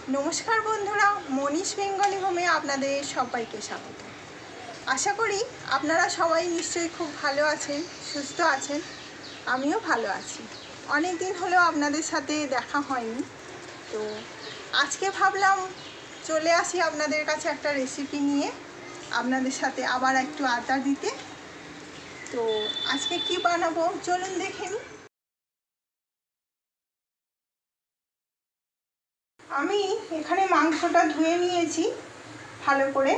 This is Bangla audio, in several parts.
नमस्कार बंधुरा मनीष बेंगली होमे आपनादेर सबाइके स्वागत। आशा करी आपनारा सबाई निश्चयई खूब भालो आछेन, सुस्थ आछेन। आमिओ भालो आछि। अनेक दिन हलो आपनादेर साथे देखा हयनि, तो आजके भाबलाम चले आसि आपनादेर काछे एकटा रेसिपि निये आपनादेर साथे आबार एकटु आड্ডা दिते। तो आजके कि बानाबो चलुन देखे नि। আমি এখানে মাংসটা ধুয়ে নিয়েছি, ভালো করে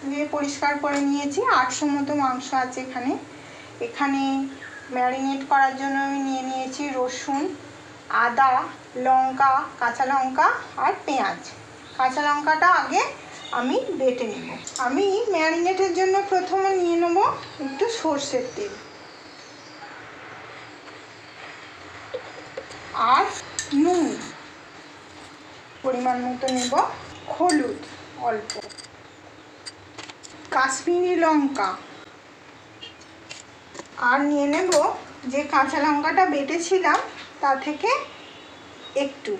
ধুয়ে পরিষ্কার করে নিয়েছি। 800 মতো মাংস আছে এখানে। এখানে ম্যারিনেট করার জন্য আমি নিয়ে নিয়েছি রসুন, আদা, লঙ্কা, কাঁচা লঙ্কা আর পেঁয়াজ। কাঁচা লঙ্কাটা আগে আমি বেটে নেব। আমি ম্যারিনেটের জন্য প্রথমে নিয়ে নেব একটু সরষের তেল আর নুন परिमाण मतो नेब, हलुद अल्प, काश्मीरी लंका और निये नेब जे काँचा लंकाटा बेटेछिलाम ता थेके एकटू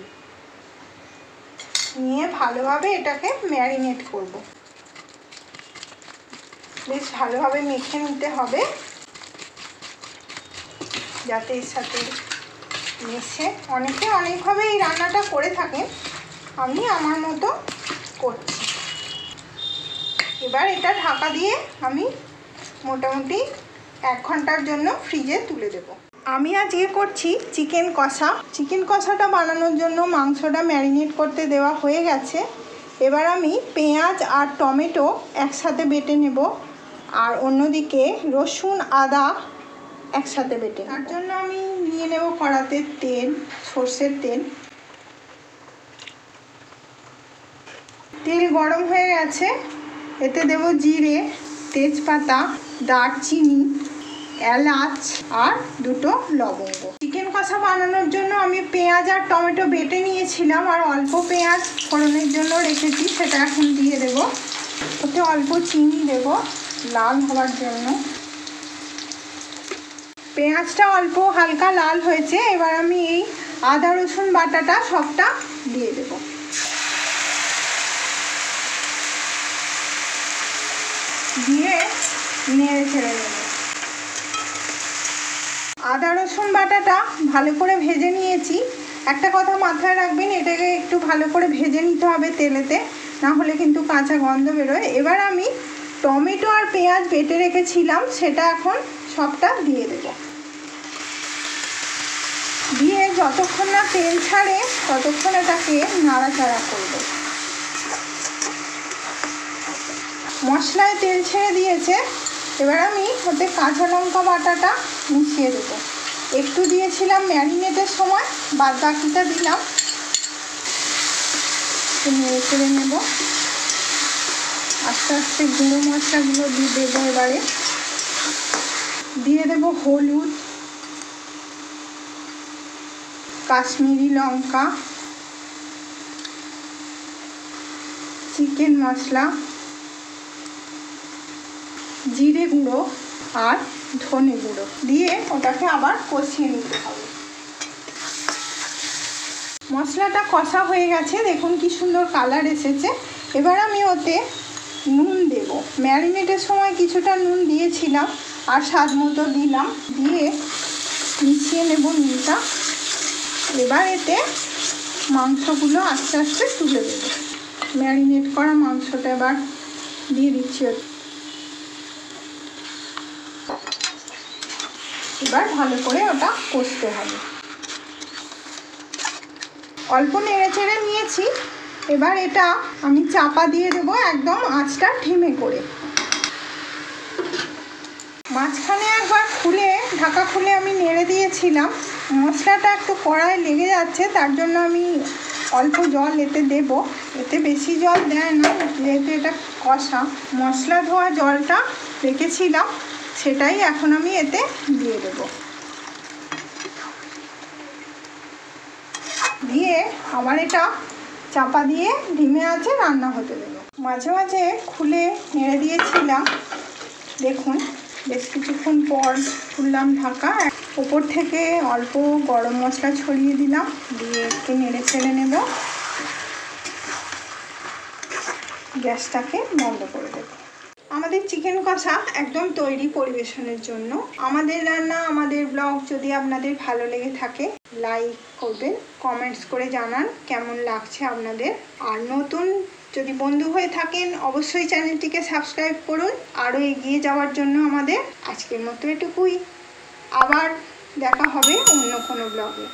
निये भालोभाबे एटाके मैरिनेट करब। बेश भालोभाबे मेखे निते हबे जाते एर साथे मेशे। अनेके अनेक भावे एई रान्नाटा करे थाकेन, আমি আমার মতো করছি। এবার এটা ঢাকা দিয়ে আমি মোটামুটি 1 ঘন্টার জন্য ফ্রিজে তুলে দেব। আমি আজকে করছি চিকেন কষা। চিকেন কষাটা বানানোর জন্য মাংসটা ম্যারিনেট করতে দেওয়া হয়ে গেছে। এবার আমি পেঁয়াজ আর টমেটো একসাথে বেটে নেব আর অন্যদিকে রসুন আদা একসাথে বেটে নেব। তার জন্য আমি নিয়ে নেব কড়াতে তেল, সরষের তেল। তেল গরম হয়ে গেছে, এতে দেব জিরে, তেজপাতা, দারচিনি, এলাচ আর দুটো লবঙ্গ। চিকেন কষা বানানোর জন্য আমি পেঁয়াজ আর টমেটো বেটে নিয়েছিলাম আর অল্প পেঁয়াজ ফোড়নের জন্য রেখেছি, সেটা এখন দিয়ে দেব। ওতে অল্প চিনি দেব লাল হওয়ার জন্য। পেঁয়াজটা অল্প হালকা লাল হয়েছে, এবার আমি এই আদা রসুন বাটাটা সবটা দিয়ে দেব। দিয়ে নেড়ে ছেড়ে নেব। আদা রসুন বাটাটা ভালো করে ভেজে নিয়েছি। একটা কথা মাথায় রাখবেন, এটাকে একটু ভালো করে ভেজে নিতে হবে তেলেতে, না হলে কিন্তু কাঁচা গন্ধ বেরোয়। এবার আমি টমেটো আর পেঁয়াজ বেটে রেখেছিলাম সেটা এখন সবটা দিয়ে দেব। দিয়ে যতক্ষণ না তেল ছাড়ে ততক্ষণ এটাকে নাড়াচাড়া করব। মশলায় তেল ছেড়ে দিয়েছে, এবার আমি ওতে কাঁচা লঙ্কা বাটাটা মিশিয়ে দেব। একটু দিয়েছিলাম ম্যারিনেটের সময়, বাদ বাকিটা দিলাম। নেড়ে ছেড়ে নেব। আস্তে আস্তে গুঁড়ো মশলাগুলো দিয়ে দেবো। এবারে দিয়ে দেব হলুদ, কাশ্মীরি লঙ্কা, চিকেন মশলা, জিরে গুঁড়ো আর ধনে গুঁড়ো দিয়ে ওটাকে আবার কষিয়ে নিতে হবে। মশলাটা কষা হয়ে গেছে, দেখুন কি সুন্দর কালার এসেছে। এবার আমি ওতে নুন দেব। ম্যারিনেটের সময় কিছুটা নুন দিয়েছিলাম আর স্বাদ মতো দিলাম, দিয়ে মিশিয়ে নেব নুনটা। এবার এতে মাংসগুলো আস্তে আস্তে তুলে দেব। ম্যারিনেট করা মাংসটা এবার দিয়ে দিচ্ছি। এবার ভালো করে ওটা কষতে হবে। অল্প নেড়ে চেড়ে নিয়েছি, এবার এটা আমি চাপা দিয়ে দেবো একদম আঁচটা ধিমে করে। মাঝখানে একবার খুলে ঢাকা খুলে আমি নেড়ে দিয়েছিলাম। মশলাটা একটু কড়ায় লেগে যাচ্ছে, তার জন্য আমি অল্প জল এতে দেব। এতে বেশি জল দেয় না, যেহেতু এটা কষা। মশলা ধোয়া জলটা রেখেছিলাম সেটাই এখন আমি এতে দিয়ে দেব। দিয়ে আবার এটা চাপা দিয়ে ধিমে আঁচে রান্না হতে দেব। মাঝে মাঝে খুলে নেড়ে দিয়েছিলাম, দেখুন বেশ কিছুক্ষণ পর খুললাম ঢাকা। ওপর থেকে অল্প গরম মশলা ছড়িয়ে দিলাম, দিয়ে একটু নেড়ে ছেড়ে নেব। গ্যাসটাকে বন্ধ করে দেব। আমাদের চিকেন কষা একদম তৈরি পরিবেশনের জন্য। আমাদের রান্না, আমাদের ব্লগ যদি আপনাদের ভালো লেগে থাকে লাইক করবেন, কমেন্টস করে জানান কেমন লাগছে আপনাদের। আর নতুন যদি বন্ধু হয়ে থাকেন অবশ্যই চ্যানেলটিকে সাবস্ক্রাইব করুন আরও এগিয়ে যাওয়ার জন্য আমাদের। আজকের মতো এটুকুই, আবার দেখা হবে অন্য কোনো ব্লগে।